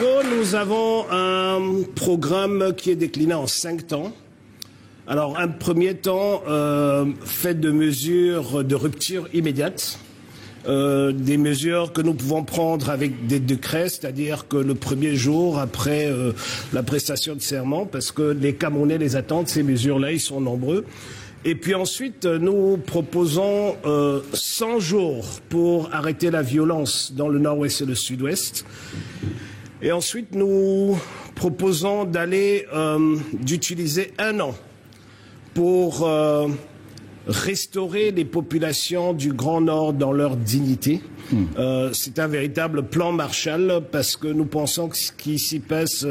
Togo, nous avons un programme qui est décliné en 5 temps. Alors, un premier temps fait de mesures de rupture immédiate, des mesures que nous pouvons prendre avec des décrets, c'est-à-dire que le premier jour après la prestation de serment, parce que les Camerounais les attendent, ces mesures-là, ils sont nombreux. Et puis ensuite, nous proposons 100 jours pour arrêter la violence dans le nord-ouest et le sud-ouest. Et ensuite, nous proposons d'utiliser 1 an pour restaurer les populations du Grand Nord dans leur dignité. C'est un véritable plan Marshall parce que nous pensons que ce qui s'y passe,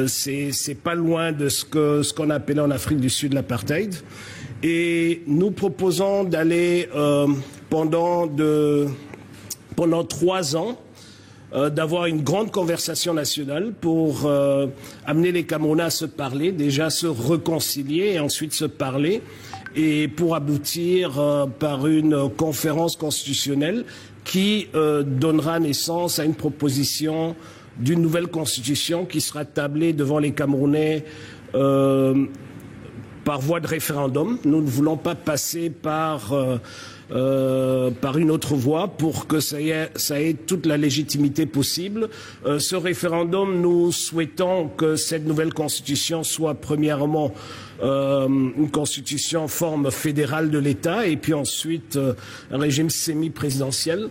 c'est pas loin de ce qu'on appelait en Afrique du Sud l'apartheid. Et nous proposons d'aller pendant 3 ans d'avoir une grande conversation nationale pour amener les Camerounais à se parler, déjà se réconcilier et ensuite se parler, et pour aboutir par une conférence constitutionnelle qui donnera naissance à une proposition d'une nouvelle constitution qui sera tablée devant les Camerounais par voie de référendum. Nous ne voulons pas passer par une autre voie pour que ça ait toute la légitimité possible. Ce référendum, nous souhaitons que cette nouvelle constitution soit premièrement une constitution en forme fédérale de l'État et puis ensuite un régime semi-présidentiel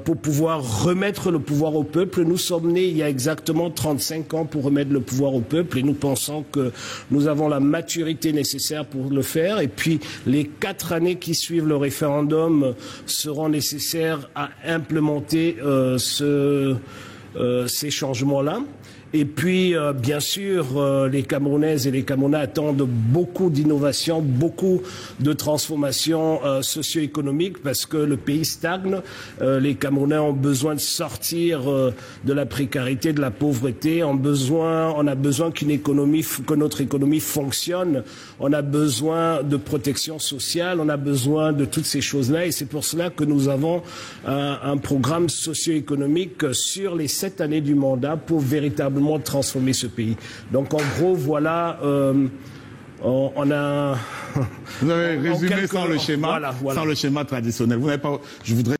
pour pouvoir remettre le pouvoir au peuple. Nous sommes nés il y a exactement 35 ans pour remettre le pouvoir au peuple et nous pensons que nous avons la maturité nécessaire pour le faire. Et puis les 4 années qui suivent le référendum seront nécessaires à implémenter ces changements-là. Et puis, bien sûr, les Camerounaises et les Camerounais attendent beaucoup d'innovation, beaucoup de transformations socio-économiques parce que le pays stagne. Les Camerounais ont besoin de sortir de la précarité, de la pauvreté. On a besoin que notre économie fonctionne. On a besoin de protection sociale. On a besoin de toutes ces choses-là. Et c'est pour cela que nous avons un programme socio-économique sur les 7 années du mandat pour véritablement transformer ce pays. Donc en gros, voilà, on a... Vous avez résumé sans le schéma, sans le schéma traditionnel. Vous n'avez pas... Je voudrais